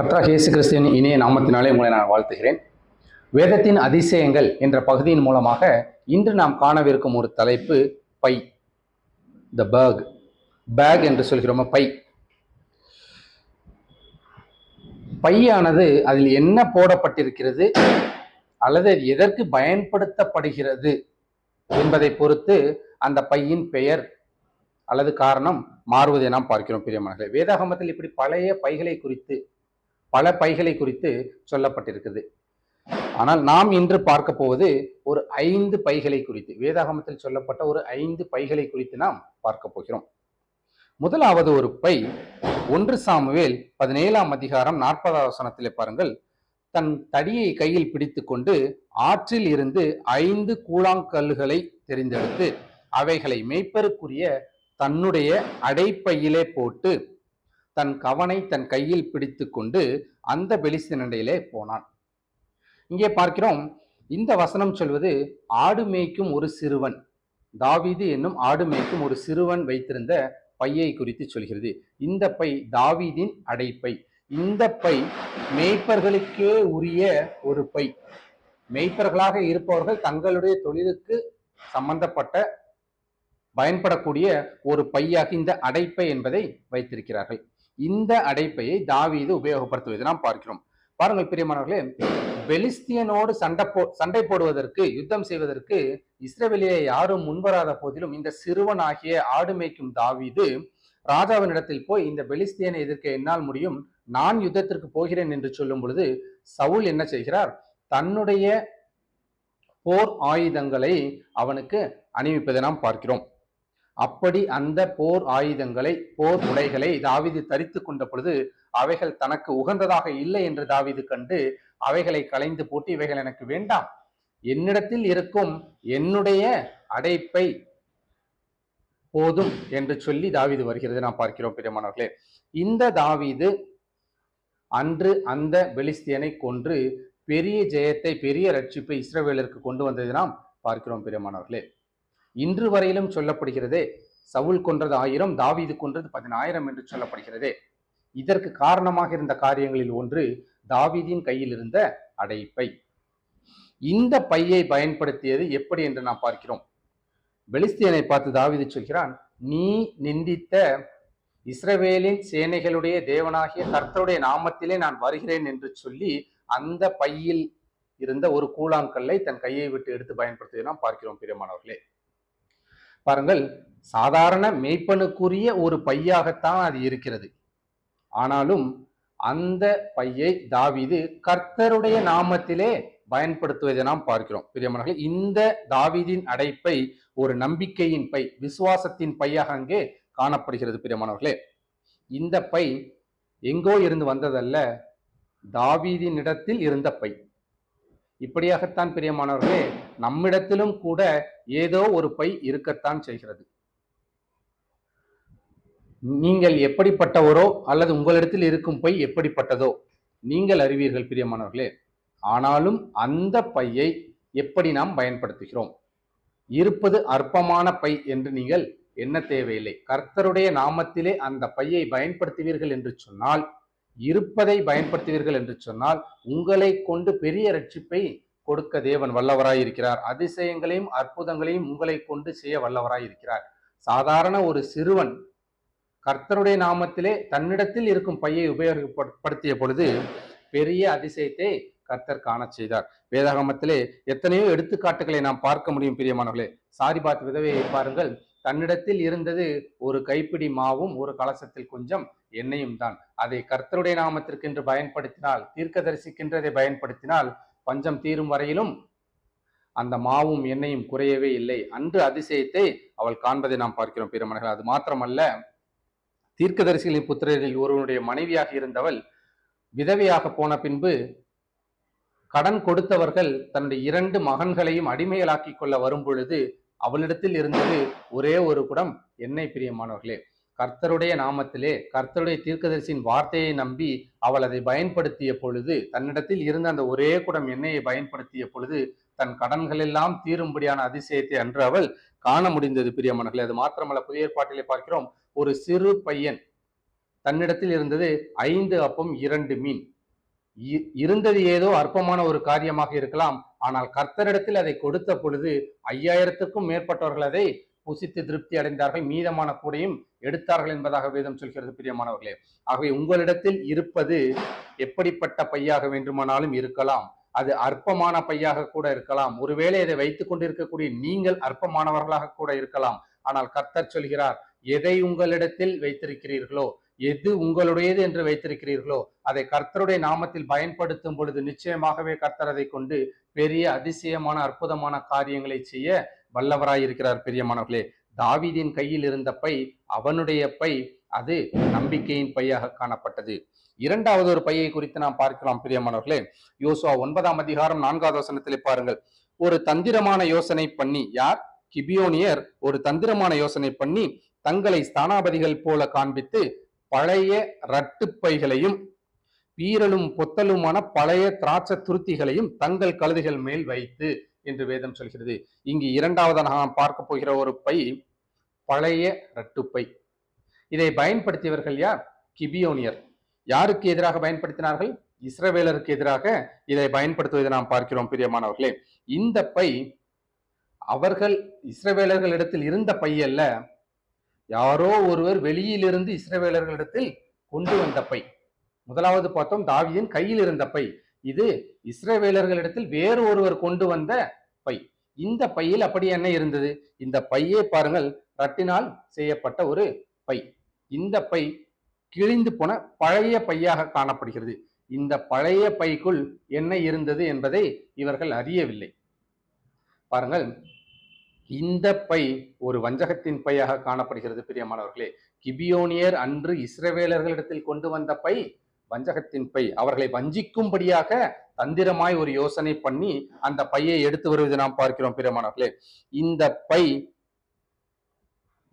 கர்த்தராகிய இயேசு கிறிஸ்துவின் இனிய நாமத்தினாலே உங்களை நான் வாழ்த்துகிறேன். வேதத்தின் அதிசயங்கள் என்ற பகுதியின் மூலமாக இன்று நாம் காணவிருக்கும் ஒரு தலைப்பு பை. த பேக் என்று சொல்கிறோமா, பை. பையானது அதில் என்ன போடப்பட்டிருக்கிறது அல்லது அது எதற்கு பயன்படுத்தப்படுகிறது என்பதை பொறுத்து அந்த பையின் பெயர் அல்லது காரணம் மாறுவதை நாம் பார்க்கிறோம். பிரியமானவர்களே, வேதாகமத்தில் இப்படி பல பைகளை குறித்து சொல்லப்பட்டிருக்குது. ஆனால் நாம் இன்று பார்க்க போவது ஒரு 5 பைகளை குறித்து, வேதாகமத்தில் சொல்லப்பட்ட ஒரு 5 பைகளை குறித்து நாம் பார்க்க போகிறோம். முதலாவது ஒரு பை 1 சாமுவேல் 17ஆம் அதிகாரம் 40ஆம் வசனத்திலே பாருங்கள். தன் தடியை கையில் பிடித்து கொண்டு ஆற்றில் இருந்து 5 கூழாங்கல்லுகளை தெரிந்தெடுத்து அவைகளை மேய்ப்பருக்குரிய தன்னுடைய அடைப்பையிலே போட்டு தன் கவனை தன் கையில் பிடித்து கொண்டு அந்த பெலிஸ்தீனிலே போனான். இங்கே பார்க்கிறோம், இந்த வசனம் சொல்வது ஆடு மேய்க்கும் ஒரு சிறுவன், தாவீது என்னும் ஆடு மேய்க்கும் ஒரு சிறுவன் வைத்திருந்த பையை குறித்து சொல்கிறது. இந்த பை தாவீதின் அடைப்பை. இந்த பை மேய்ப்பர்களுக்கே உரிய ஒரு பை. மேய்ப்பர்களாக இருப்பவர்கள் தங்களுடைய தொழிலுக்கு சம்பந்தப்பட்ட பயன்படக்கூடிய ஒரு பையாக இந்த அடைப்பை என்பதை வைத்திருக்கிறார்கள். இந்த அடைப்பையை தாவீது உபயோகப்படுத்துவதை நாம் பார்க்கிறோம். பாருங்கள் பிரியமானவர்களே, பெலிஸ்தியனோடு சண்டை போடுவதற்கு, யுத்தம் செய்வதற்கு இஸ்ரவேலிலே யாரும் முன்வராத போதிலும் இந்த சிறுவன் ஆகிய ஆடு மேய்க்கும் தாவீது ராஜாவினிடத்தில் போய் இந்த பெலிஸ்தியனை எதிர்க்க என்னால் முடியும், நான் யுத்தத்திற்கு போகிறேன் என்று சொல்லும் பொழுது சவுல் என்ன செய்கிறார்? தன்னுடைய போர் ஆயுதங்களை அவனுக்கு அணிவிப்பதை நாம் பார்க்கிறோம். அப்படி அந்த போர் ஆயுதங்களை, போர் உடைகளை தாவீது தரித்து கொண்ட பொழுது அவைகள் தனக்கு உகந்ததாக இல்லை என்று தாவீது கண்டு அவைகளை களைந்து போட்டு, இவைகள் எனக்கு வேண்டாம், என்னிடத்தில் இருக்கும் என்னுடைய அடைப்பை போதும் என்று சொல்லி தாவீது வருகிறது நாம் பார்க்கிறோம். பிரியமானவர்களே, இந்த தாவீது அன்று அந்த பெலிஸ்தியனை கொன்று பெரிய ஜெயத்தை, பெரிய ரட்சிப்பை இஸ்ரவேலருக்கு கொண்டு வந்ததை நாம் பார்க்கிறோம். பிரியமானவர்களே, இன்று வரையிலும் சொல்லப்படுகிறதே, சவுல் கொன்றது 1000, தாவீது கொன்றது 10000 என்று சொல்லப்படுகிறதே. இதற்கு காரணமாக இருந்த காரியங்களில் ஒன்று தாவீதின் கையில் இருந்த அடைப்பை. இந்த பையை பயன்படுத்தியது எப்படி என்று நாம் பார்க்கிறோம். பெலிஸ்தியனை பார்த்து தாவீது சொல்கிறான், நீ நிந்தித்த இஸ்ரவேலின் சேனைகளுடைய தேவனாகிய கர்த்தருடைய நாமத்திலே நான் வருகிறேன் என்று சொல்லி அந்த பையில் இருந்த ஒரு கூழாங்கல்லை தன் கையை விட்டு எடுத்து பயன்படுத்துவதை நாம் பார்க்கிறோம். பிரியமானவர்களே, பாருங்கள், சாதாரண மேய்ப்பனுக்குரிய ஒரு பையாகத்தான் அது இருக்கிறது. ஆனாலும் அந்த பையை தாவீது கர்த்தருடைய நாமத்திலே பயன்படுத்துவதை நாம் பார்க்கிறோம். பிரியமானவர்களே, இந்த தாவீதின் அடைப்பை ஒரு நம்பிக்கையின் பை, விசுவாசத்தின் பையாக அங்கே காணப்படுகிறது. பிரியமானவர்களே, இந்த பை எங்கோ இருந்து வந்ததல்ல, தாவீதின் இடத்தில் இருந்த பை. இப்படியாகத்தான் பிரியமானவர்களே, நம்மிடத்திலும் கூட ஏதோ ஒரு பை இருக்கத்தான் செய்கிறது. நீங்கள் எப்படிப்பட்டவரோ அல்லது உங்களிடத்தில் இருக்கும் பை எப்படிப்பட்டதோ நீங்கள் அறிவீர்கள். பிரியமானவர்களே, ஆனாலும் அந்த பையை எப்படி நாம் பயன்படுத்துகிறோம்? இருப்பது அற்பமான பை என்று நீங்கள் எண்ண தேவையில்லை. கர்த்தருடைய நாமத்திலே அந்த பையை பயன்படுத்துவீர்கள் என்று சொன்னால், இருப்பதை பயன்படுத்துவீர்கள் என்று சொன்னால், உங்களை கொண்டு பெரிய ரட்சிப்பை கொடுக்க தேவன் வல்லவராய் இருக்கிறார். அதிசயங்களையும் அற்புதங்களையும் உங்களை கொண்டு செய்ய வல்லவராய் இருக்கிறார். சாதாரண ஒரு சிறுவன் கர்த்தருடைய நாமத்திலே தன்னிடத்தில் இருக்கும் பையை உபயோகப்படுத்திய பொழுது பெரிய அதிசயத்தை கர்த்தர் காண செய்தார். வேதாகமத்திலே எத்தனையோ எடுத்துக்காட்டுகளை நாம் பார்க்க முடியும். பிரியமானவர்களே, சாரிபாத் விதவையை பாருங்கள். தன்னிடத்தில் இருந்தது ஒரு கைப்பிடி மாவும் ஒரு கலசத்தில் கொஞ்சம் எண்ணெயும் தான். அதை கர்த்தருடைய நாமத்திற்கென்று பயன்படுத்தினால், தீர்க்கதரிசிக்கின்றதை பயன்படுத்தினால் பஞ்சம் தீரும் வரையிலும் அந்த மாவும் எண்ணெயும் குறையவே இல்லை. அன்று அதிசயத்தை அவள் காண்பதை நாம் பார்க்கிறோம். பிரியமானவர்களே, அது மாத்திரமல்ல, தீர்க்கதரிசிகளின் புத்திரரில் ஒருவனுடைய மனைவியாக இருந்தவள் விதவையாக போன பின்பு கடன் கொடுத்தவர்கள் தன்னுடைய 2 மகன்களையும் அடிமைகளாக்கி கொள்ள வரும் பொழுது அவளிடத்தில் இருந்தது ஒரே ஒரு குடம் எண்ணெய். பிரியமானவர்களே, கர்த்தருடைய நாமத்திலே, கர்த்தருடைய தீர்க்கதரிசியின் வார்த்தையை நம்பி அவள் அதை பயன்படுத்திய பொழுது, தன்னிடத்தில் இருந்த அந்த ஒரே குடம் எண்ணெயை பயன்படுத்திய பொழுது தன் கடன்கள் எல்லாம் தீரும்படியான அதிசயத்தை அன்று அவள் காண முடிந்தது. பிரியமானவர்களே, அது மாத்திரமல்ல, புதிய ஏற்பாட்டிலே பார்க்கிறோம், ஒரு சிறு பையன் தன்னிடத்தில் இருந்தது 5 அப்பம் 2 மீன். இருந்தது ஏதோ அற்பமான ஒரு காரியமாக இருக்கலாம். ஆனால் கர்த்தரிடத்தில் அதை கொடுத்த பொழுது 5000க்கும் மேற்பட்டவர்கள் அதை புசித்து திருப்தி அடைந்தார்கள். மீதமான கூடையும் எடுத்தார்கள் என்பதாக வேதம் சொல்கிறது பிரியமானவர்களே. ஆகவே உங்களிடத்தில் இருப்பது எப்படிப்பட்ட பையாக வேண்டுமானாலும் இருக்கலாம். அது அற்பமான பையாக கூட இருக்கலாம். ஒருவேளை இதை வைத்துக் கொண்டிருக்கக்கூடிய நீங்கள் அற்பமானவர்களாக கூட இருக்கலாம். ஆனால் கர்த்தர் சொல்கிறார், எதை உங்களிடத்தில் வைத்திருக்கிறீர்களோ, எது உங்களுடையது என்று வைத்திருக்கிறீர்களோ அதை கர்த்தருடைய நாமத்தில் பயன்படுத்தும் பொழுது நிச்சயமாகவே கர்த்தர் அதை கொண்டு பெரிய அதிசயமான அற்புதமான காரியங்களை செய்ய வல்லவராய் இருக்கிறார். பிரியமானவர்களே, தாவீதின் கையில் இருந்த பை அவனுடைய பை, அது நம்பிக்கையின் பையாக காணப்பட்டது. இரண்டாவது ஒரு பையை குறித்து நாம் பார்க்கலாம் பிரியமானவர்களே. யோசுவா 9ஆம் அதிகாரம் 4வது வசனத்திலே பாருங்கள். ஒரு தந்திரமான யோசனை பண்ணி, யார்? கிபியோனியர் ஒரு தந்திரமான யோசனை பண்ணி தங்களை ஸ்தானாபதிகள் போல காண்பித்து பழைய ரட்டு பைகளையும் வீரலும் பொத்தலுமான பழைய திராட்சை துருத்திகளையும் தங்கள் கழுதைகள் மேல் வைத்து என்று வேதம் சொல்கிறது. இங்கு இரண்டாவது நாம் பார்க்க போகிற ஒரு பை பழைய ரட்டு பை. இதை பயன்படுத்தியவர்கள் யார்? கிபியோனியர். யாருக்கு எதிராக பயன்படுத்தினார்கள்? இஸ்ரவேலருக்கு எதிராக இதை பயன்படுத்துவதை நாம் பார்க்கிறோம் பிரியமானவர்களே. இந்த பை அவர்கள் இஸ்ரவேலர்களிடத்தில் இருந்த பை அல்ல, யாரோ ஒருவர் வெளியிலிருந்து இஸ்ரவேலர்களிடத்தில் கொண்டு வந்த பை. முதலாவது பார்த்தோம் தாவீதின் கையில் இருந்த பை. இது இஸ்ரவேலர்களிடத்தில் வேறு ஒருவர் கொண்டு வந்த பை. இந்த பையில் அப்படி என்ன இருந்தது? இந்த பையே பாருங்கள், ரட்டினால் செய்யப்பட்ட ஒரு பை. இந்த பை கிழிந்து போன பழைய பையாக காணப்படுகிறது. இந்த பழைய பைக்குள் என்ன இருந்தது என்பதை இவர்கள் அறியவில்லை. பாருங்கள், இந்த பை ஒரு வஞ்சகத்தின் பையாக காணப்படுகிறது பிரியமானவர்களே. கிபியோனியர் அன்று இஸ்ரவேலர்களிடத்தில் கொண்டு வந்த பை வஞ்சகத்தின் பை. அவர்களை வஞ்சிக்கும்படியாக தந்திரமாய் ஒரு யோசனை பண்ணி அந்த பையை எடுத்து வருவதை நாம் பார்க்கிறோம் பிரியமானவர்களே. இந்த பை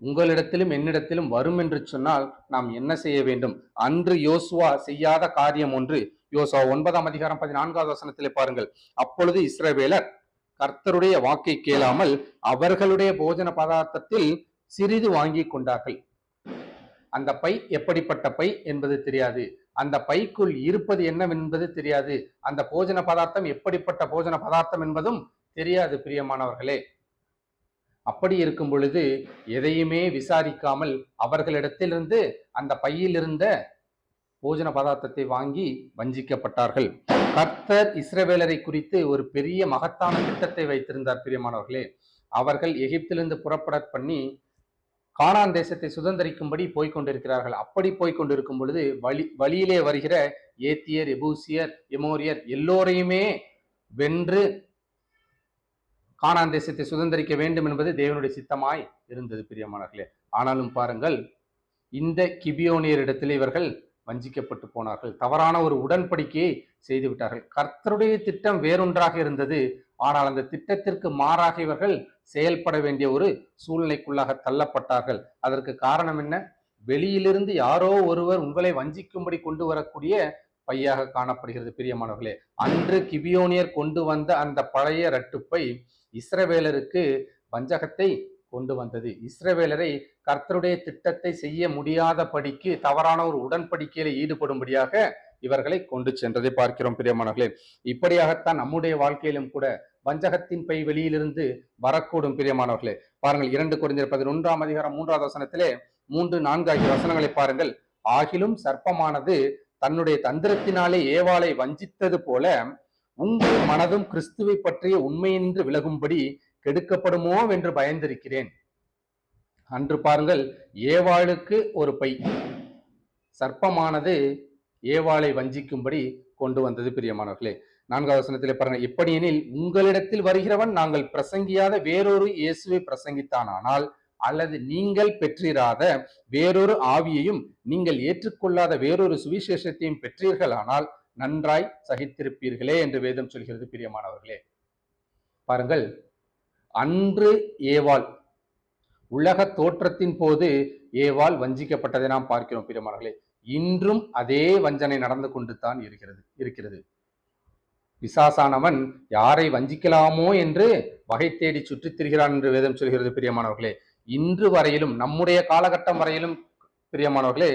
உங்களிடத்திலும் என்னிடத்திலும் வரும் என்று சொன்னால் நாம் என்ன செய்ய வேண்டும்? அன்று யோசுவா செய்யாத காரியம் ஒன்று. யோசுவா 9ஆம் அதிகாரம் 14வது வசனத்திலே பாருங்கள். அப்பொழுது இஸ்ரவேலர் கர்த்தருடைய வாக்கை கேளாமல் அவர்களுடைய போஜன பதார்த்தத்தில் சிறிது வாங்கி கொண்டார்கள். அந்த பை எப்படிப்பட்ட பை என்பது தெரியாது. அந்த பைக்குள் இருப்பது என்னவென்பது தெரியாது. அந்த போஜன பதார்த்தம் எப்படிப்பட்ட போஜன பதார்த்தம் என்பதும் தெரியாது பிரியமானவர்களே. அப்படி இருக்கும் பொழுது எதையுமே விசாரிக்காமல் அவர்களிடத்திலிருந்து அந்த பையில் இருந்த போஜன பதார்த்தத்தை வாங்கி வஞ்சிக்கப்பட்டார்கள். கர்த்தர் இஸ்ரவேலரை குறித்து ஒரு பெரிய மகத்தான திட்டத்தை வைத்திருந்தார் பிரியமானவர்களே. அவர்கள் எகிப்திலிருந்து புறப்பட பண்ணி கானான் தேசத்தை சுதந்திரிக்கும்படி போய்கொண்டிருக்கிறார்கள். அப்படி போய்கொண்டிருக்கும் பொழுது வழியிலே வருகிற ஏத்தியர், எபூசியர், எமோரியர் எல்லோரையுமே வென்று கானான் தேசத்தை சுதந்திரிக்க வேண்டும் என்பது தேவனுடைய சித்தமாய் இருந்தது பிரியமானவர்களே. ஆனாலும் பாருங்கள், இந்த கிபியோனியரிடத்தில் இவர்கள் வஞ்சிக்கப்பட்டு போனார்கள். தவறான ஒரு உடன்படிக்கையை செய்து விட்டார்கள். கர்த்தருடைய திட்டம் வேறொன்றாக இருந்தது. ஆனால் அந்த திட்டத்திற்கு மாறாக இவர்கள் செயல்பட வேண்டிய ஒரு சூழ்நிலைக்குள்ளாக தள்ளப்பட்டார்கள். அதற்கு காரணம் என்ன? வெளியிலிருந்து யாரோ ஒருவர் உங்களை வஞ்சிக்கும்படி கொண்டு வரக்கூடிய பையாக காணப்படுகிறது பிரியமானவர்களே. அன்று கிபியோனியர் கொண்டு வந்த அந்த பழைய ரட்டுப்பை இஸ்ரவேலருக்கு வஞ்சகத்தை கொண்டு வந்தது. இஸ்ரவேலரை கர்த்தருடைய திட்டத்தை செய்ய முடியாதபடிக்கு தவறான ஒரு உடன்படிக்கையில ஈடுபடும்படியாக இவர்களை கொண்டு சென்றதை பார்க்கிறோம் பிரியமானவர்களே. இப்படியாகத்தான் நம்முடைய வாழ்க்கையிலும் கூட வஞ்சகத்தின் பை வெளியிலிருந்து வரக்கூடும் பிரியமானவர்களே. பாருங்கள், 2 கொரிந்தியர் 11ஆம் அதிகாரம் 3வது வசனத்திலே 3, 4 ஆகிய வசனங்களை பாருங்கள். ஆகிலும் சர்ப்பமானது தன்னுடைய தந்திரத்தினாலே ஏவாளை வஞ்சித்தது போல உங்கள் மனதும் கிறிஸ்துவை பற்றிய உண்மையினின்று விலகும்படி கெடுக்கப்படுமோ என்று பயந்திருக்கிறேன். அன்று பாருங்கள், ஏவாளுக்கு ஒரு பை, சர்ப்பமானது ஏவாளை வஞ்சிக்கும்படி கொண்டு வந்தது பிரியமானவர்களே. 4வது வசனத்திலே பாருங்கள், எப்படியெனில் உங்களிடத்தில் வருகிறவன் நாங்கள் பிரசங்கியாத வேறொரு இயேசுவை பிரசங்கித்தானால், அல்லது நீங்கள் பெற்றிராத வேறொரு ஆவியையும் நீங்கள் ஏற்றுக்கொள்ளாத வேறொரு சுவிசேஷத்தையும் பெற்றீர்களானால் நன்றாய் சகித்திருப்பீர்களே என்று வேதம் சொல்கிறது பிரியமானவர்களே. பாருங்கள், அன்று ஏவாள், உலக தோற்றத்தின் போது ஏவாள் வஞ்சிக்கப்பட்டதை நாம் பார்க்கிறோம் பிரியமானவர்களே. இன்றும் அதே வஞ்சனை நடந்து கொண்டு தான் இருக்கிறது. பிசாசானவன் யாரை வஞ்சிக்கலாமோ என்று வகை தேடி சுற்றித் திரிகிறான் என்று வேதம் சொல்கிறது பிரியமானவர்களே. இன்று வரையிலும், நம்முடைய காலகட்டம் வரையிலும் பிரியமானவர்களே,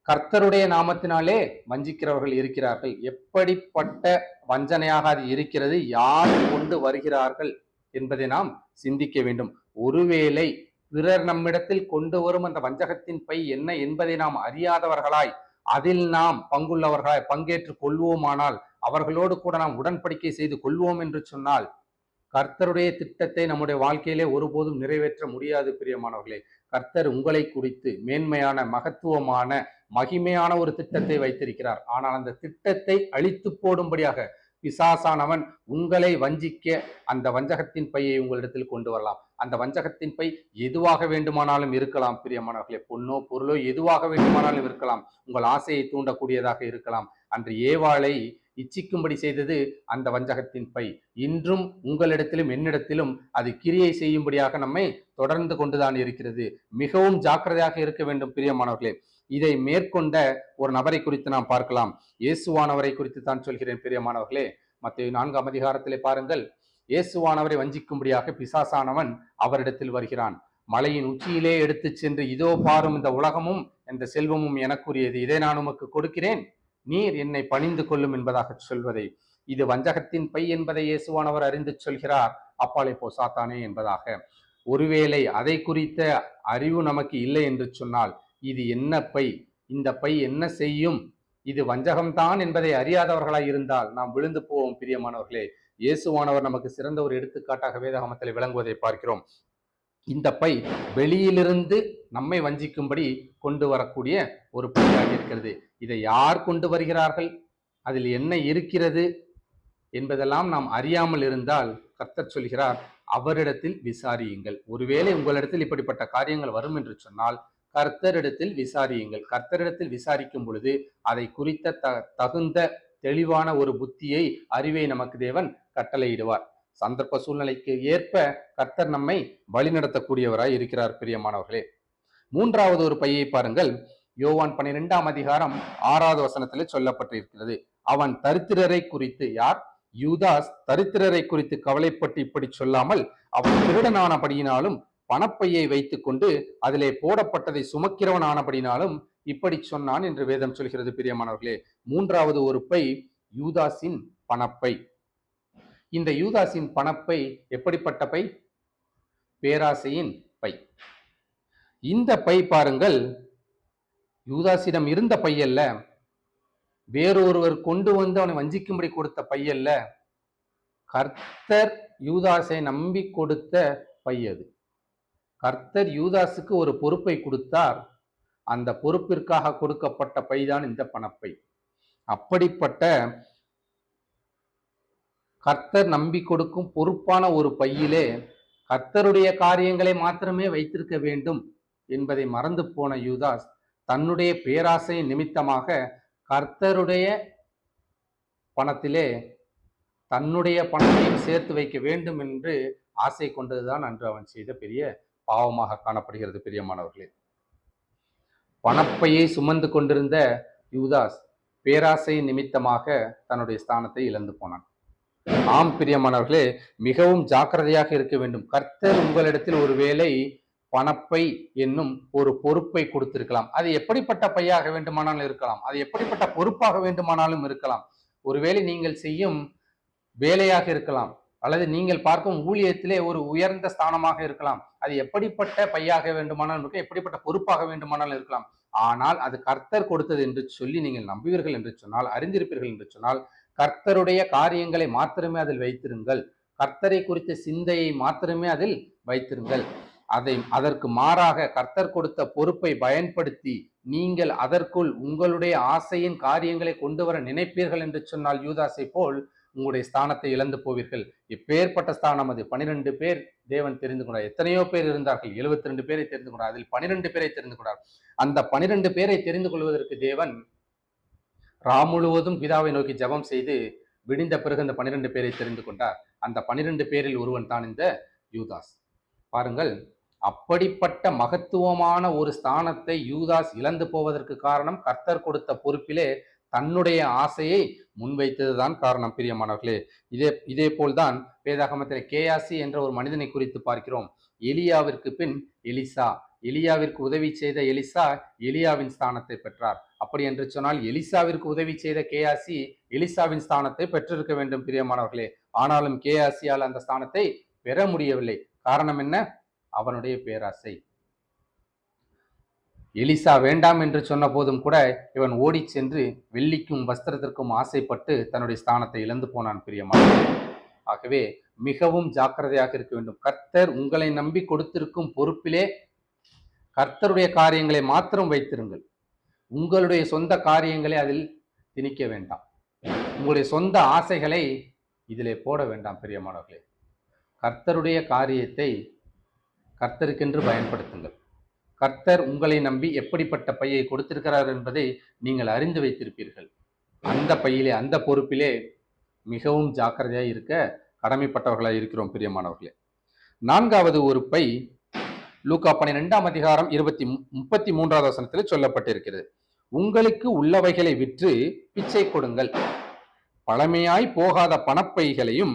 கர்த்தருடைய நாமத்தினாலே வஞ்சிக்கிறவர்கள் இருக்கிறார்கள். எப்படிப்பட்ட வஞ்சனையாக அது இருக்கிறது, யார் கொண்டு வருகிறார்கள் என்பதை நாம் சிந்திக்க வேண்டும். ஒருவேளை பிறர் நம்மிடத்தில் கொண்டு வரும் அந்த வஞ்சகத்தின் பை என்ன என்பதை நாம் அறியாதவர்களாய், அதில் நாம் பங்குள்ளவர்களாய் பங்கேற்றுக் கொள்வோமானால், அவர்களோடு கூட நாம் உடன்படிக்கை செய்து கொள்வோம் என்று சொன்னால், கர்த்தருடைய திட்டத்தை நம்முடைய வாழ்க்கையிலே ஒருபோதும் நிறைவேற்ற முடியாது. பிரியமானவர்களே, கர்த்தர் உங்களை குறித்து மேன்மையான, மகத்துவமான, மகிமையான ஒரு திட்டத்தை வைத்திருக்கிறார். ஆனால் அந்த திட்டத்தை அழித்து போடும்படியாக பிசாசானவன் உங்களை வஞ்சிக்க அந்த வஞ்சகத்தின் பையை உங்களிடத்தில் கொண்டு வரலாம். அந்த வஞ்சகத்தின் பை எதுவாக வேண்டுமானாலும் இருக்கலாம். பிரியமானவர்களே, பொன்னோ பொருளோ எதுவாக வேண்டுமானாலும் இருக்கலாம். உங்கள் ஆசையை தூண்டக்கூடியதாக இருக்கலாம். அன்று ஏவாளை இச்சிக்கும்படி செய்தது அந்த வஞ்சகத்தின் பை. இன்றும் உங்களிடத்திலும் என்னிடத்திலும் அது கிரியை செய்யும்படியாக நம்மை தொடர்ந்து கொண்டுதான் இருக்கிறது. மிகவும் ஜாக்கிரதையாக இருக்க வேண்டும். பிரியமானவர்களே, இதை மேற்கொண்ட ஒரு நபரை குறித்து நாம் பார்க்கலாம். இயேசுவானவரை குறித்து தான் சொல்கிறேன். பிரியமானவர்களே, மத்தேயு 4ஆம் அதிகாரத்திலே பாருங்கள். இயேசுவானவரை வஞ்சிக்கும்படியாக பிசாசானவன் அவரிடத்தில் வருகிறான். மலையின் உச்சியிலே எடுத்து சென்று, இதோ பாரும், இந்த உலகமும் இந்த செல்வமும் எனக்குரியது, இதை நான் உமக்கு கொடுக்கிறேன், நீர் என்னை பணிந்து கொள்ளும் என்பதாக சொல்வதை, இது வஞ்சகத்தின் பை என்பதை இயேசுவானவர் அறிந்து சொல்கிறார். அப்பாலே போ சாத்தானே என்பதாக. ஒருவேளை அதை குறித்த அறிவு நமக்கு இல்லை என்று சொன்னால், இது என்ன பை, இந்த பை என்ன செய்யும், இது வஞ்சகம்தான் என்பதை அறியாதவர்களாய் இருந்தால் நாம் விழுந்து போவோம். பிரியமானவர்களே, இயேசுவானவர் நமக்கு சிறந்த ஒரு எடுத்துக்காட்டாக வேதாகமத்தில் விளங்குவதை பார்க்கிறோம். இந்த பை வெளியிலிருந்து நம்மை வஞ்சிக்கும்படி கொண்டு வரக்கூடிய ஒரு பையாக இருக்கிறது. இதை யார் கொண்டு வருகிறார்கள், அதில் என்ன இருக்கிறது என்பதெல்லாம் நாம் அறியாமல் இருந்தால், கர்த்தர் சொல்கிறார், அவரிடத்தில் விசாரியுங்கள். ஒருவேளை உங்களிடத்தில் இப்படிப்பட்ட காரியங்கள் வரும் என்று சொன்னால், கர்த்தரிடத்தில் விசாரியுங்கள். கர்த்தரிடத்தில் விசாரிக்கும் பொழுது அதை குறித்த தகுந்த தெளிவான ஒரு புத்தியை, அறிவை நமக்கு தேவன் கட்டளையிடுவார். சந்தர்ப்ப சூழ்நிலைக்கு ஏற்ப கர்த்தர் நம்மை வழிநடத்தக்கூடியவராய் இருக்கிறார். பிரியமானவர்களே, மூன்றாவது ஒரு பையை பாருங்கள். யோவான் 12ஆம் அதிகாரம் 6வது வசனத்திலே சொல்லப்பட்டிருக்கிறது. அவன் தரித்திரரை குறித்து, யார்? யூதாஸ் தரித்திரரை குறித்து கவலைப்பட்டு இப்படி சொல்லாமல், அவன் திருடனானபடியினாலும் பணப்பையை வைத்துக் கொண்டு அதிலே போடப்பட்டதை சுமக்கிறவன் ஆனபடினாலும் இப்படி சொன்னான் என்று வேதம் சொல்கிறது. பிரியமானவர்களே, மூன்றாவது ஒரு பை யூதாஸின் பணப்பை. இந்த யூதாஸின் பணப்பை எப்படிப்பட்ட பை? பேராசையின் பை. இந்த பை பாருங்கள், யூதாஸிடம் இருந்த பை அல்ல, வேறொருவர் கொண்டு வந்து அவனை வஞ்சிக்கும்படி கொடுத்த பை அல்ல, கர்த்தர் யூதாஸை நம்பி கொடுத்த பை அது. கர்த்தர் யூதாஸுக்கு ஒரு பொறுப்பை கொடுத்தார். அந்த பொறுப்பிற்காக கொடுக்கப்பட்ட பைதான் இந்த பணப்பை. அப்படிப்பட்ட கர்த்தர் நம்பி கொடுக்கும் பொறுப்பான ஒரு பையிலே கர்த்தருடைய காரியங்களை மாத்திரமே வைத்திருக்க வேண்டும் என்பதை மறந்து போன யூதாஸ் தன்னுடைய பேராசை நிமித்தமாக கர்த்தருடைய பணத்திலே தன்னுடைய பணத்தையும் சேர்த்து வைக்க வேண்டும் என்று ஆசை கொண்டதுதான் அன்று அவன் செய்த பெரிய பாவமாக காணப்படுகிறது. பிரியமானவர்களே, பணப்பையை சுமந்து கொண்டிருந்த யூதாஸ் பேராசை நிமித்தமாக தன்னுடைய ஸ்தானத்தை இழந்து போனான். ஆம் பிரியமானவர்களே, மிகவும் ஜாக்கிரதையாக இருக்க வேண்டும். கர்த்தர் உங்களிடத்தில் ஒருவேளை பணப்பை என்னும் ஒரு பொறுப்பை கொடுத்திருக்கலாம். அது எப்படிப்பட்ட பையாக வேண்டுமானாலும் இருக்கலாம், அது எப்படிப்பட்ட பொறுப்பாக வேண்டுமானாலும் இருக்கலாம். ஒருவேளை நீங்கள் செய்யும் வேலையாக இருக்கலாம், அல்லது நீங்கள் பார்க்கும் ஊழியத்திலே ஒரு உயர்ந்த ஸ்தானமாக இருக்கலாம். அது எப்படிப்பட்ட பையாக வேண்டுமானாலும் இருக்கலாம், எப்படிப்பட்ட பொறுப்பாக வேண்டுமானாலும் இருக்கலாம். ஆனால் அது கர்த்தர் கொடுத்தது என்று சொல்லி நீங்கள் நம்புவீர்கள் என்று சொன்னால், அறிந்திருப்பீர்கள் என்று சொன்னால், கர்த்தருடைய காரியங்களை மாத்திரமே அதில் வைத்திருங்கள். கர்த்தரை குறித்த சிந்தையை மாத்திரமே அதில் வைத்திருங்கள். அதற்கு மாறாக கர்த்தர் கொடுத்த பொறுப்பை பயன்படுத்தி நீங்கள் அதற்குள் உங்களுடைய ஆசையின் காரியங்களை கொண்டு வர நினைப்பீர்கள் என்று சொன்னால், யூதாசை போல் உங்களுடைய ஸ்தானத்தை இழந்து போவீர்கள். எப்பேற்பட்ட ஸ்தானம் அது! 12 பேர் தேவன் தெரிந்து கொண்டார். எத்தனையோ பேர் இருந்தார்கள், 72 பேரை தெரிந்து கொண்டார். அதில் 12 பேரை தெரிந்து கொண்டார். அந்த 12 பேரை தெரிந்து கொள்வதற்கு தேவன் முழுவதும் பிதாவை நோக்கி ஜெபம் செய்து விடிந்த பிறகு அந்த 12 பேரை தெரிந்து கொண்டார். அந்த 12 பேரில் ஒருவன் தான் இந்த யூதாஸ். பாருங்கள், அப்படிப்பட்ட மகத்துவமான ஒரு ஸ்தானத்தை யூதாஸ் இழந்து போவதற்கு காரணம் கர்த்தர் கொடுத்த பொறுப்பிலே தன்னுடைய ஆசையை முன்வைத்ததுதான் காரணம். பிரியமானவர்களே, இதே போல்தான் வேதாகமத்தில் கேயாசி என்ற ஒரு மனிதனை குறித்து பார்க்கிறோம். எலியாவிற்கு பின் எலிசா எலியாவிற்கு உதவி செய்த எலிசா எலியாவின் ஸ்தானத்தை பெற்றார். அப்படி என்று சொன்னால் எலிசாவிற்கு உதவி செய்த கேயாசி எலிசாவின் ஸ்தானத்தை பெற்றிருக்க வேண்டும் பிரியமானவர்களே. ஆனாலும் கேயாசியால் அந்த ஸ்தானத்தை பெற முடியவில்லை. காரணம் என்ன? அவனுடைய பேராசை. எலிசா வேண்டாம் என்று சொன்ன போதும் கூட இவன் ஓடி சென்று வெள்ளிக்கும் வஸ்திரத்திற்கும் ஆசைப்பட்டு தன்னுடைய ஸ்தானத்தை இழந்து போனான் பிரியமானவர்களே. ஆகவே மிகவும் ஜாக்கிரதையாக இருக்க வேண்டும். கர்த்தர் உங்களை நம்பி கொடுத்திருக்கும் பொறுப்பிலே கர்த்தருடைய காரியங்களை மாத்திரம் வைத்திருங்கள். உங்களுடைய சொந்த காரியங்களை அதில் திணிக்க வேண்டாம். உங்களுடைய சொந்த ஆசைகளை இதிலே போட வேண்டாம் பிரியமானவர்களே. கர்த்தருடைய காரியத்தை கர்த்தருக்கென்று பயன்படுத்துங்கள். கர்த்தர் உங்களை நம்பி எப்படிப்பட்ட பையை கொடுத்திருக்கிறார் என்பதை நீங்கள் அறிந்து வைத்திருப்பீர்கள். அந்த பையிலே, அந்த பொறுப்பிலே மிகவும் ஜாக்கிரதையாக இருக்க கடமைப்பட்டவர்களாக இருக்கிறோம் பிரியமானவர்களே. நான்காவது ஒரு பை லூக்கா 12ஆம் அதிகாரம் 33வது வசனத்தில் சொல்லப்பட்டிருக்கிறது. உங்களுக்கு உள்ளவைகளை விற்று பிச்சை கொடுங்கள், பழமையாய் போகாத பணப்பைகளையும்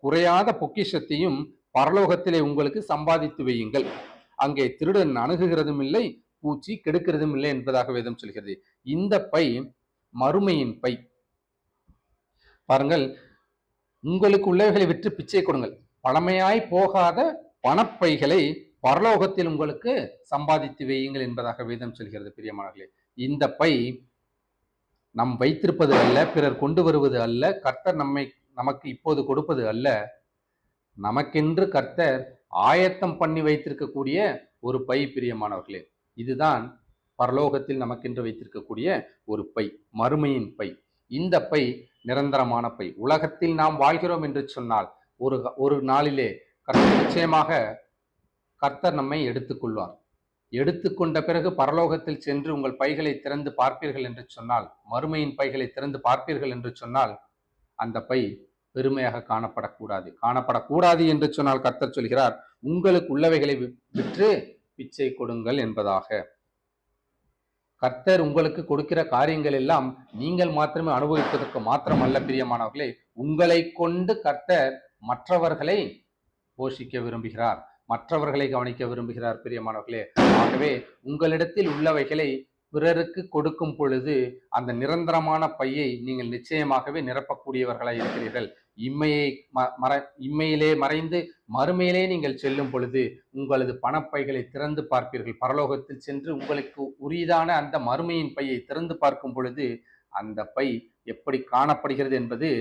குறையாத பொக்கிஷத்தையும் பரலோகத்திலே உங்களுக்கு சம்பாதித்து வையுங்கள், அங்கே திருடன் அணுகுகிறதும் இல்லை, பூச்சி கெடுக்கிறதும் இல்லை என்பதாக வேதம் சொல்கிறது. இந்த பை மறுமையின் பை. பாருங்கள், உங்களுக்கு உள்ளவைகளை விற்று பிச்சை கொடுங்கள், பழமையாய் போகாத பணப்பைகளை பரலோகத்தில் உங்களுக்கு சம்பாதித்து வையுங்கள் என்பதாக வேதம் சொல்கிறது பிரியமானவர்களே. இந்த பை நம் வைத்திருப்பது அல்ல, பிறர் கொண்டு வருவது அல்ல, கர்த்தர் நமக்கு இப்போது கொடுப்பது அல்ல. நமக்கென்று கர்த்தர் ஆயத்தம் பண்ணி வைத்திருக்கக்கூடிய ஒரு பை பிரியமானவர்களே. இதுதான் பரலோகத்தில் நமக்கென்று வைத்திருக்கக்கூடிய ஒரு பை, மறுமையின் பை. இந்த பை நிரந்தரமான பை. உலகத்தில் நாம் வாழ்கிறோம் என்று சொன்னால் ஒரு நாளிலே நிச்சயமாக கர்த்தர் நம்மை எடுத்துக்கொள்வார். எடுத்துக்கொண்ட பிறகு பரலோகத்தில் சென்று உங்கள் பைகளை திறந்து பார்ப்பீர்கள் என்று சொன்னால், மறுமையின் பைகளை திறந்து பார்ப்பீர்கள் என்று சொன்னால், அந்த பை பெருமையாக காணப்படக்கூடாது என்று சொன்னால் கர்த்தர் சொல்கிறார், உங்களுக்கு உள்ளவைகளை விற்று பிச்சை கொடுங்கள் என்பதாக. கர்த்தர் உங்களுக்கு கொடுக்கிற காரியங்கள் எல்லாம் நீங்கள் மாத்திரமே அனுபவிப்பதற்கு மாத்திரம் அல்ல பிரியமானவர்களே. உங்களை கொண்டு கர்த்தர் மற்றவர்களை போஷிக்க விரும்புகிறார், மற்றவர்களை கவனிக்க விரும்புகிறார் பிரியமானவர்களே. ஆகவே உங்களிடத்தில் உள்ளவைகளை பிறருக்கு கொடுக்கும் பொழுது அந்த நிரந்தரமான பையை நீங்கள் நிச்சயமாகவே நிரப்பக்கூடியவர்களாக இருக்கிறீர்கள். இம்மையிலே மறைந்து மறுமையிலே நீங்கள் செல்லும் பொழுது உங்களது பணப்பைகளை திறந்து பார்ப்பீர்கள். பரலோகத்தில் சென்று உங்களுக்கு உரியதான அந்த மறுமையின் பையை திறந்து பார்க்கும் பொழுது அந்த பை எப்படி காணப்படுகிறது என்பது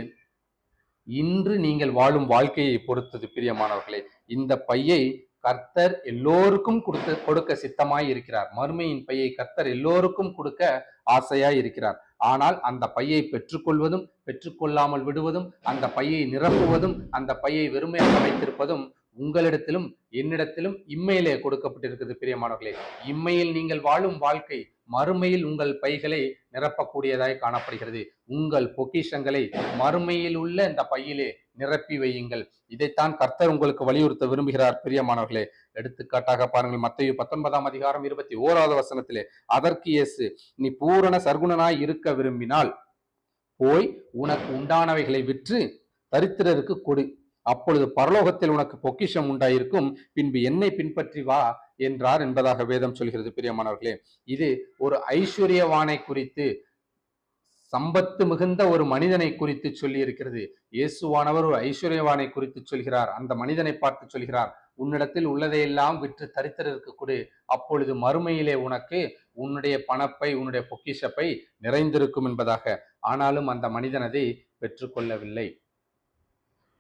இன்று நீங்கள் வாழும் வாழ்க்கையை பொறுத்தது பிரியமானவர்களே. இந்த பையை கர்த்தர் எல்லோருக்கும் கொடுக்க சித்தமாய் இருக்கிறார். மறுமையின் பையை கர்த்தர் எல்லோருக்கும் கொடுக்க ஆசையாய் இருக்கிறார். ஆனால் அந்த பையை பெற்றுக்கொள்வதும் பெற்றுக்கொள்ளாமல் விடுவதும், அந்த பையை நிரப்புவதும் அந்த பையை வெறுமையாக வைத்திருப்பதும் உங்களிடத்திலும் என்னிடத்திலும் இம்மையிலே கொடுக்கப்பட்டிருக்கிறது பிரியமானவர்களே. இம்மையில் நீங்கள் வாழும் வாழ்க்கை மறுமையில் உங்கள் பைகளை நிரப்பக்கூடியதாய் காணப்படுகிறது. உங்கள் பொக்கிஷங்களை மறுமையில் உள்ள இந்த பையிலே நிரப்பி வையுங்கள். இதைத்தான் கர்த்தர் உங்களுக்கு வலியுறுத்த விரும்புகிறார் பிரியமானவர்களே. எடுத்துக்காட்டாக பாருங்கள், மத்தேயு 19ஆம் அதிகாரம் 21வது வசனத்திலே, அதற்கு இயேசு, நீ பூரண சர்க்குணனாய் இருக்க விரும்பினால் போய் உனக்கு உண்டானவைகளை விற்று தரித்திரருக்கு கொடு, அப்பொழுது பரலோகத்தில் உனக்கு பொக்கிஷம் உண்டாயிருக்கும், பின்பு என்னை பின்பற்றி வா என்றார் என்பதாக வேதம் சொல்கிறது பிரியமானவர்களே. இது ஒரு ஐஸ்வர்யவானை குறித்து, சம்பத்து மிகுந்த ஒரு மனிதனை குறித்து சொல்லி இருக்கிறது. இயேசுவானவர் ஒரு ஐஸ்வர்யவானை குறித்து சொல்கிறார். அந்த மனிதனை பார்த்து சொல்கிறார், உன்னிடத்தில் உள்ளதையெல்லாம் விற்று தரித்திரருக்கு கொடு, அப்பொழுது மறுமையிலே உனக்கு உன்னுடைய பணப்பை, உன்னுடைய பொக்கிஷப்பை நிறைந்திருக்கும் என்பதாக. ஆனாலும் அந்த மனிதன் அதை பெற்றுக்கொள்ளவில்லை.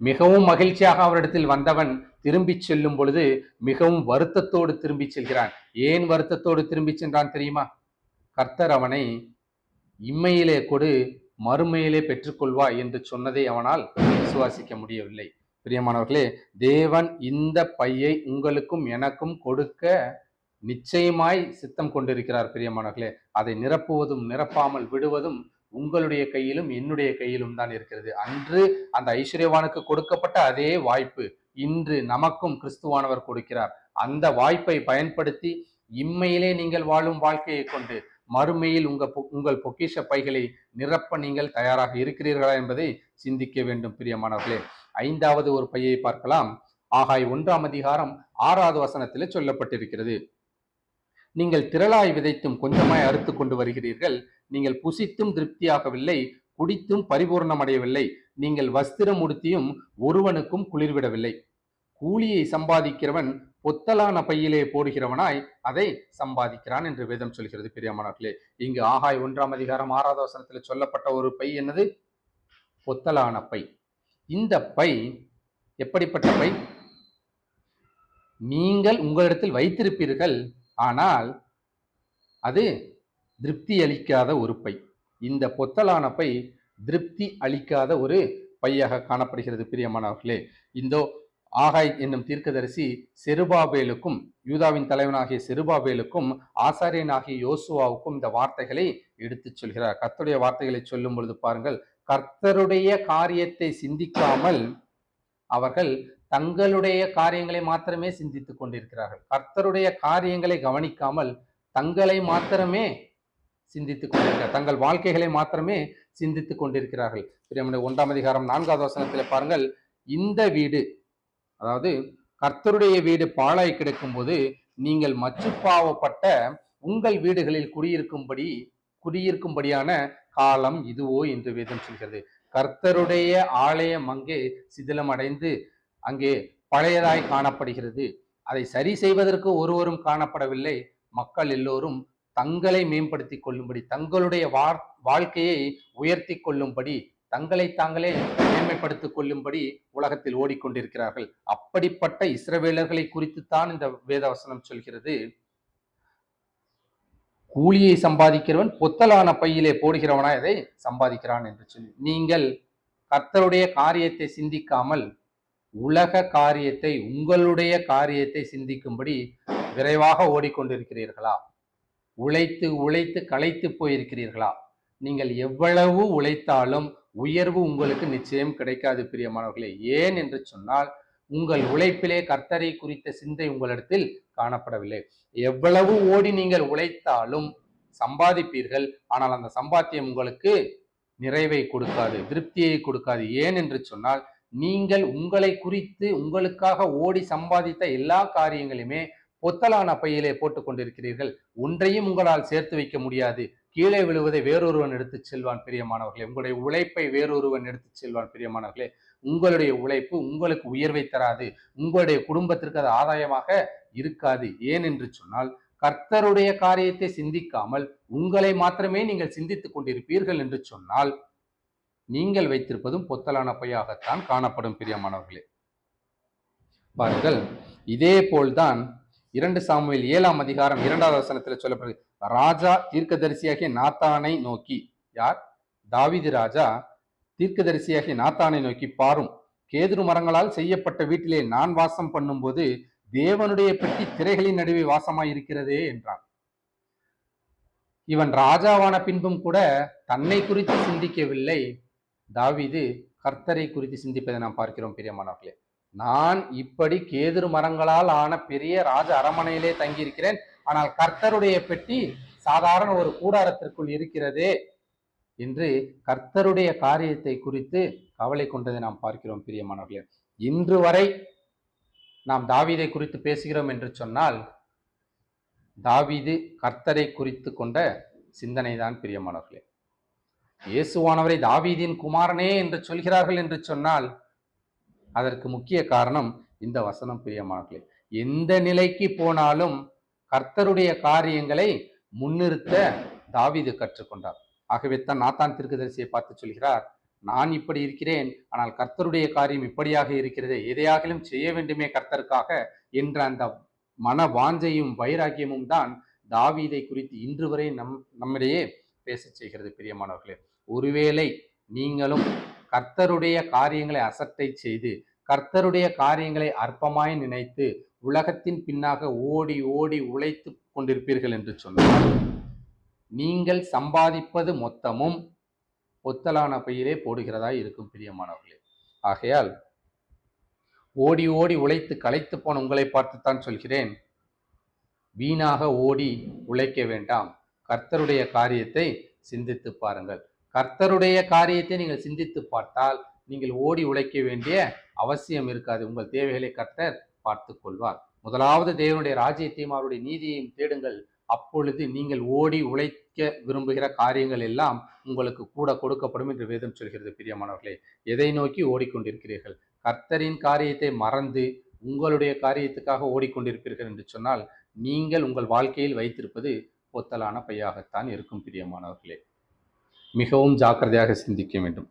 மிகவும் மகிழ்ச்சியாக அவரிடத்தில் வந்தவன் திரும்பி செல்லும் பொழுது மிகவும் வருத்தத்தோடு திரும்பி செல்கிறான். ஏன் வருத்தத்தோடு திரும்பி சென்றான் தெரியுமா? கர்த்தர் அவனை இம்மையிலே கொடு, மறுமையிலே பெற்றுக்கொள்வா என்று சொன்னதை அவனால் விசுவாசிக்க முடியவில்லை. பிரியமானவர்களே, தேவன் இந்த பையை உங்களுக்கும் எனக்கும் கொடுக்க நிச்சயமாய் சித்தம் கொண்டிருக்கிறார் பிரியமானவர்களே. அதை நிரப்புவதும் நிரப்பாமல் விடுவதும் உங்களுடைய கையிலும் என்னுடைய கையிலும் தான் இருக்கிறது. அன்று அந்த ஐஸ்வர்யவானுக்கு கொடுக்கப்பட்ட அதே வாய்ப்பு இன்று நமக்கும் கிறிஸ்துவானவர் கொடுக்கிறார். அந்த வாய்ப்பை பயன்படுத்தி இம்மையிலே நீங்கள் வாழும் வாழ்க்கையை கொண்டு மறுமையில் உங்கள் பொக்கிஷ பைகளை நிரப்ப நீங்கள் தயாராக இருக்கிறீர்களா என்பதை சிந்திக்க வேண்டும் பிரியமானவர்களே. 5வது ஒரு பையை பார்க்கலாம். ஆகாய் 1ஆம் அதிகாரம் 6வது வசனத்திலே சொல்லப்பட்டிருக்கிறது. நீங்கள் திரளாய் விதைத்தும் கொஞ்சமாய் அறுத்து கொண்டு வருகிறீர்கள். நீங்கள் புசித்தும் திருப்தியாகவில்லை, குடித்தும் பரிபூர்ணமடையவில்லை. நீங்கள் வஸ்திரம் உடுத்தியும் ஒருவனுக்கும் குளிர்விடவில்லை. கூலியை சம்பாதிக்கிறவன் பொத்தலான பையிலே போடுகிறவனாய் அதை சம்பாதிக்கிறான் என்று வேதம் சொல்கிறது. பிரியமானவர்களே, இங்கு ஆகாய் 1 அதிகாரம் 6வது வசனத்தில் சொல்லப்பட்ட ஒரு பை என்னது? பொத்தலான பை. இந்த பை எப்படிப்பட்ட பை? நீங்கள் உங்களிடத்தில் வைத்திருப்பீர்கள், ஆனால் அது திருப்தி அளிக்காத ஒரு பை. இந்த பொத்தலான பை திருப்தி அளிக்காத ஒரு பையாக காணப்படுகிறது. பிரியமானவர்களே, இந்த ஆகாய் என்னும் தீர்க்கதரிசி செருபாபேலுக்கும், யூதாவின் தலைவனாகிய செருபாபேலுக்கும், ஆசாரியனாகிய யோசுவாவுக்கும் இந்த வார்த்தைகளை எடுத்துச் சொல்கிறார். கர்த்தருடைய வார்த்தைகளை சொல்லும் பொழுது பாருங்கள், கர்த்தருடைய காரியத்தை சிந்திக்காமல் அவர்கள் தங்களுடைய காரியங்களை மாத்திரமே சிந்தித்துக் கொண்டிருக்கிறார்கள். கர்த்தருடைய காரியங்களை கவனிக்காமல் தங்களை மாத்திரமே சிந்தித்துக் கொண்டிருக்கிறார், தங்கள் வாழ்க்கைகளை மாத்திரமே சிந்தித்துக் கொண்டிருக்கிறார்கள். 1 அதிகாரம் 4வது வசனத்தில் பாருங்கள், இந்த வீடு, அதாவது கர்த்தருடைய வீடு பாழாய் கிடக்கும் போது நீங்கள் மச்சுப்பாவப்பட்ட உங்கள் வீடுகளில் குடியிருக்கும்படியான காலம் இதுவோ என்று வேதம் சொல்கிறது. கர்த்தருடைய ஆலயம் அங்கே சிதிலமடைந்து அங்கே பழையதாய் காணப்படுகிறது. அதை சரி செய்வதற்கு ஒருவரும் காணப்படவில்லை. மக்கள் எல்லோரும் தங்களை மேம்படுத்திக் கொள்ளும்படி, தங்களுடைய வாழ்க்கையை உயர்த்தி கொள்ளும்படி, தங்களை தாங்களே மேன்மைப்படுத்திக் கொள்ளும்படி உலகத்தில் ஓடிக்கொண்டிருக்கிறார்கள். அப்படிப்பட்ட இஸ்ரவேலர்களை குறித்துத்தான் இந்த வேதவசனம் சொல்கிறது. கூலியை சம்பாதிக்கிறவன் பொத்தலான பையிலே போடுகிறவனாய் அதை சம்பாதிக்கிறான் என்று சொல்லி, நீங்கள் கர்த்தருடைய காரியத்தை சிந்திக்காமல் உலக காரியத்தை, உங்களுடைய காரியத்தை சிந்திக்கும்படி விரைவாக ஓடிக்கொண்டிருக்கிறீர்களா? உழைத்து உழைத்து களைத்து போயிருக்கிறீர்களா? நீங்கள் எவ்வளவு உழைத்தாலும் உயர்வு உங்களுக்கு நிச்சயம் கிடைக்காது பிரியமானவர்களே. ஏன் என்று சொன்னால், உங்கள் உழைப்பிலே கர்த்தரை குறித்த சிந்தை உங்களிடத்தில் காணப்படவில்லை. எவ்வளவு ஓடி நீங்கள் உழைத்தாலும் சம்பாதிப்பீர்கள், ஆனால் அந்த சம்பாத்தியம் உங்களுக்கு நிறைவை கொடுக்காது, திருப்தியை கொடுக்காது. ஏன் என்று சொன்னால், நீங்கள் உங்களை குறித்து உங்களுக்காக ஓடி சம்பாதித்த எல்லா காரியங்களையுமே பொத்தலான பையிலே போட்டுக் கொண்டிருக்கிறீர்கள். ஒன்றையும் உங்களால் சேர்த்து வைக்க முடியாது. கீழே விழுவதை வேறொருவன் எடுத்துச் செல்வான் பிரியமானவர்களே. உங்களுடைய உழைப்பை வேறொருவன் எடுத்துச் செல்வான் பிரியமானவர்களே. உங்களுடைய உழைப்பு உங்களுக்கு உயர்வை தராது, உங்களுடைய குடும்பத்திற்கு அது ஆதாயமாக இருக்காது. ஏன் என்று சொன்னால், கர்த்தருடைய காரியத்தை சிந்திக்காமல் உங்களை மாத்திரமே நீங்கள் சிந்தித்துக் கொண்டிருப்பீர்கள் என்று சொன்னால், நீங்கள் வைத்திருப்பதும் பொத்தலான பையாகத்தான் காணப்படும் பிரியமானவர்களே. பாருங்கள், இதே போல்தான் 2 சாமுவேல் 7 அதிகாரம் 2வது வசனத்தில் சொல்லப்படுகிறது. ராஜா தீர்க்கதரிசியாகிய நாத்தானை நோக்கி, யார்? தாவீது ராஜா தீர்க்கதரிசியாகிய நாத்தானை நோக்கி, பாரும், கேதுரு மரங்களால் செய்யப்பட்ட வீட்டிலே நான் வாசம் பண்ணும்போது தேவனுடைய பெட்டி திரைகளின் நடுவே வாசமாய் இருக்கிறதே என்றான். இவன் ராஜாவான பின்பும் கூட தன்னை குறித்து சிந்திக்கவில்லை. தாவீது கர்த்தரை குறித்து சிந்திப்பதை நாம் பார்க்கிறோம் பிரியமானவர்களே. நான் இப்படி கேதுரு மரங்களால் ஆன பெரிய ராஜ அரமனையிலே தங்கியிருக்கிறேன், ஆனால் கர்த்தருடைய பெட்டி சாதாரண ஒரு கூடாரத்திற்குள் இருக்கிறதே என்று கர்த்தருடைய காரியத்தை குறித்து கவலை கொண்டதை நாம் பார்க்கிறோம் பிரியமானவர்களே. இன்று வரை நாம் தாவீதை குறித்து பேசுகிறோம் என்று சொன்னால், தாவீது கர்த்தரை குறித்து கொண்ட சிந்தனை தான் பிரியமானவர்களே. இயேசுவானவரை தாவீதின் குமாரனே என்று சொல்கிறார்கள் என்று சொன்னால், அதற்கு முக்கிய காரணம் இந்த வசனம் பிரியமானவர்களே. எந்த நிலைக்கு போனாலும் கர்த்தருடைய காரியங்களை முன்னிறுத்த தாவீது கற்றுக்கொண்டார். ஆகவே தான் நாத்தான் தீர்க்கதரிசியை பார்த்து சொல்கிறார், நான் இப்படி இருக்கிறேன், ஆனால் கர்த்தருடைய காரியம் இப்படியாக இருக்கிறது, எதையாகிலும் செய்ய வேண்டுமே கர்த்தருக்காக என்ற அந்த மன வாஞ்சையும் வைராக்கியமும் தான் தாவீதை குறித்து இன்று வரை நம்மிடையே பேச செய்கிறது பிரியமானவர்களே. ஒருவேளை நீங்களும் கர்த்தருடைய காரியங்களை அசட்டை செய்து, கர்த்தருடைய காரியங்களை அற்பமாய் நினைத்து உலகத்தின் பின்னாக ஓடி ஓடி உழைத்து கொண்டிருப்பீர்கள் என்று சொன்னால், நீங்கள் சம்பாதிப்பது மொத்தமும் பொத்தலான பையிலே போடுகிறதா இருக்கும் பிரியமானவர்களே. ஆகையால் ஓடி ஓடி உழைத்து களைத்து போன உங்களை பார்த்துத்தான் சொல்கிறேன், வீணாக ஓடி உழைக்க வேண்டாம். கர்த்தருடைய காரியத்தை சிந்தித்து பாருங்கள். கர்த்தருடைய காரியத்தை நீங்கள் சிந்தித்து பார்த்தால் நீங்கள் ஓடி உழைக்க வேண்டிய அவசியம் இருக்காது. உங்கள் தேவைகளை கர்த்தர் பார்த்து கொள்வார். முதலாவது தேவனுடைய ராஜ்யத்தையும் அவருடைய நீதியையும் தேடுங்கள், அப்பொழுது நீங்கள் ஓடி உழைக்க விரும்புகிற காரியங்கள் எல்லாம் உங்களுக்கு கூட கொடுக்கப்படும் என்று வேதம் சொல்கிறது. பிரியமானவர்களே, எதை நோக்கி ஓடிக்கொண்டிருக்கிறீர்கள்? கர்த்தரின் காரியத்தை மறந்து உங்களுடைய காரியத்துக்காக ஓடிக்கொண்டிருப்பீர்கள் என்று சொன்னால் நீங்கள் உங்கள் வாழ்க்கையில் வைத்திருப்பது பொத்தலான பையாகத்தான் இருக்கும். பிரியமானவர்களே, மிகவும் ஜாக்கிரதையாக சிந்திக்க வேண்டும்.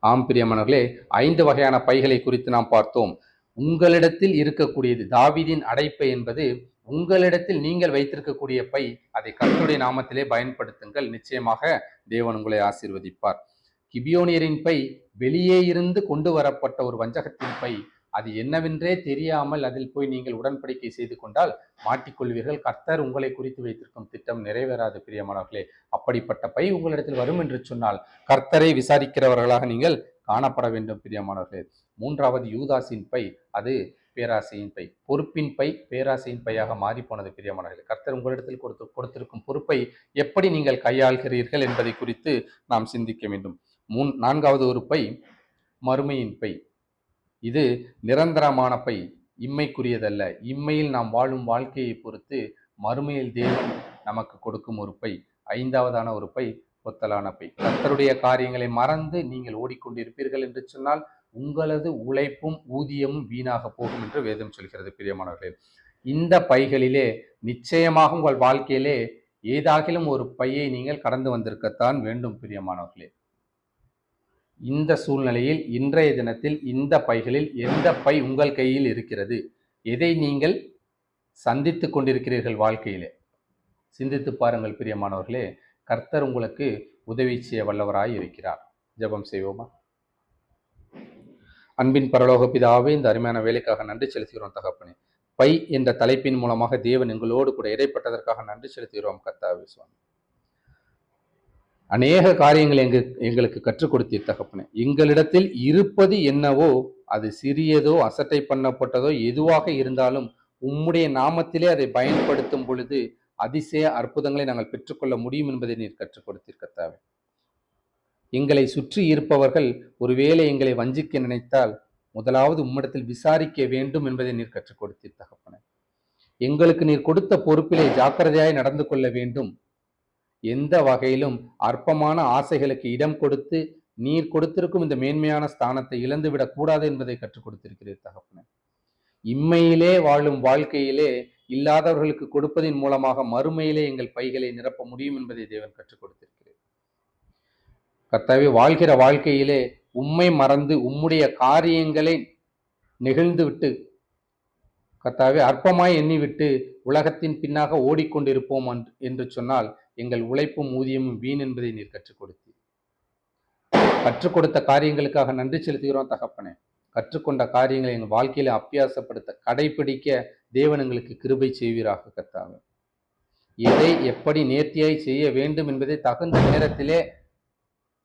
ஆம் பிரியமானவர்களே, 5 வகையான பைகளை குறித்து நாம் பார்த்தோம். உங்களிடத்தில் இருக்கக்கூடியது தாவீதின் அடைப்பை என்பது உங்களிடத்தில் நீங்கள் வைத்திருக்கக்கூடிய பை. அதை கர்த்தருடைய நாமத்திலே பயன்படுத்துங்கள். நிச்சயமாக தேவன் உங்களை ஆசீர்வதிப்பார். கிபியோனியரின் பை வெளியே இருந்து கொண்டு வரப்பட்ட ஒரு வஞ்சகத்தின் பை. அது என்னவென்றே தெரியாமல் அதில் போய் நீங்கள் உடன்படிக்கை செய்து கொண்டால் மாட்டிக்கொள்வீர்கள். கர்த்தர் உங்களை குறித்து வைத்திருக்கும் திட்டம் நிறைவேறாது. பிரியமானவர்களே, அப்படிப்பட்ட பை உங்களிடத்தில் வரும் என்று சொன்னால் கர்த்தரை விசாரிக்கிறவர்களாக நீங்கள் காணப்பட வேண்டும். பிரியமானவர்களே, 3வது யூதாசின் பை. அது பேராசையின் பை. பொறுப்பின் பை பேராசையின் பையாக மாறி போனது. பிரியமானவர்களே, கர்த்தர் உங்களிடத்தில் கொடுத்திருக்கும் பொறுப்பை எப்படி நீங்கள் கையாள்கிறீர்கள் என்பதை குறித்து நாம் சிந்திக்க வேண்டும். 4வது ஒரு பை மறுமையின் பை. இது நிரந்தரமான பை, இம்மைக்குரியதல்ல. இம்மையில் நாம் வாழும் வாழ்க்கையை பொறுத்து மறுமையில் தேவன் நமக்கு கொடுக்கும் ஒரு பை. 5வதான ஒரு பை பொத்தலான பை. கர்த்தருடைய காரியங்களை மறந்து நீங்கள் ஓடிக்கொண்டிருப்பீர்கள் என்று சொன்னால் உங்களது உழைப்பும் ஊதியமும் வீணாக போகும் என்று வேதம் சொல்கிறது. பிரியமானவர்களே, இந்த பைகளிலே நிச்சயமாக உங்கள் வாழ்க்கையிலே ஏதாகிலும் ஒரு பையை நீங்கள் கடந்து வந்திருக்கத்தான் வேண்டும். பிரியமானவர்களே, இந்த சூழ்நிலையில் இன்றைய தினத்தில் இந்த பைகளில் எந்த பை உங்கள் கையில் இருக்கிறது? எதை நீங்கள் சந்தித்து கொண்டிருக்கிறீர்கள் வாழ்க்கையிலே? சிந்தித்து பாருங்கள். பிரியமானவர்களே, கர்த்தர் உங்களுக்கு உதவி செய்ய வல்லவராய் இருக்கிறார். ஜெபம் செய்வோமா? அன்பின் பரலோக பிதாவே, இந்த அருமையான வேலைக்காக நன்றி செலுத்துகிறோம் தகப்பனே. பை என்ற தலைப்பின் மூலமாக தேவன் எங்களோடு கூட இடைப்பட்டதற்காக நன்றி செலுத்துகிறோம் கர்த்தாவே சுவாமி. அநேக காரியங்களை எங்களுக்கு கற்றுக் கொடுத்தீர் தகப்பனே. எங்களிடத்தில் இருப்பது என்னவோ அது சிறியதோ அசட்டை பண்ணப்பட்டதோ எதுவாக இருந்தாலும் உம்முடைய நாமத்திலே அதை பயன்படுத்தும் பொழுது அதிசய அற்புதங்களை நாங்கள் பெற்றுக்கொள்ள முடியும் என்பதை நீர் கற்றுக் கொடுத்தீர் கர்த்தாவே. எங்களை சுற்றி இருப்பவர்கள் ஒருவேளை எங்களை வஞ்சிக்க நினைத்தால் முதலாவது உம்மிடத்தில் விசாரிக்க வேண்டும் என்பதை நீர் கற்றுக் கொடுத்தீர் தகப்பனே. எங்களுக்கு நீர் கொடுத்த பொறுப்பிலே ஜாக்கிரதையாய் நடந்து கொள்ள வேண்டும். எந்த வகையிலும் அற்பமான ஆசைகளுக்கு இடம் கொடுத்து நீர் கொடுத்திருக்கும் இந்த மேன்மையான ஸ்தானத்தை இழந்துவிடக் கூடாது என்பதை கற்றுக் கொடுத்திருக்கிறீர் தகப்பனே. இம்மையிலே வாழும் வாழ்க்கையிலே இல்லாதவர்களுக்கு கொடுப்பதின் மூலமாக மறுமையிலே எங்கள் பைகளை நிரப்ப முடியும் என்பதை தேவன் கற்றுக் கொடுத்திருக்கிறேன் கர்த்தாவே. வாழ்கிற வாழ்க்கையிலே உம்மை மறந்து உம்முடைய காரியங்களை நெகிழ்ந்து விட்டு கர்த்தாவே அற்பமாய் எண்ணிவிட்டு உலகத்தின் பின்னாக ஓடிக்கொண்டிருப்போம் என்று சொன்னால் எங்கள் உழைப்பும் ஊதியமும் வீண் என்பதை நீர் கற்றுக் கொடுத்தீர். கற்றுக் கொடுத்த காரியங்களுக்காக நன்றி செலுத்துகிறோம் தகப்பனே. கற்றுக்கொண்ட காரியங்களை எங்கள் வாழ்க்கையில அபியாசப்படுத்த கடைபிடிக்க தேவன் எங்களுக்கு கிருபை செய்வீராக கர்த்தாவே. எதை எப்படி நேர்த்தியாய் செய்ய வேண்டும் என்பதை தகுந்த நேரத்திலே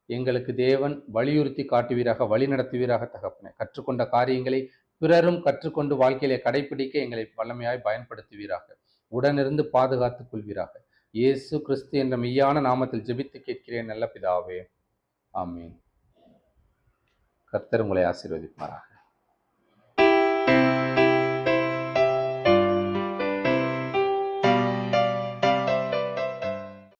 எங்களுக்கு தேவன் வலியுறுத்தி காட்டுவீராக, வழி நடத்துவீராக தகப்பனே. கற்றுக்கொண்ட காரியங்களை பிறரும் கற்றுக்கொண்டு வாழ்க்கையிலே கடைபிடிக்க எங்களை வல்லமையாய் பயன்படுத்துவீராக. உடனிருந்து பாதுகாத்துக் கொள்வீராக. இயேசு கிறிஸ்து என்ற மெய்யான நாமத்தில் ஜெபித்து கேட்கிறேன் நல்ல பிதாவே, ஆமீன். கர்த்தர் உங்களை ஆசீர்வதிப்பாராக.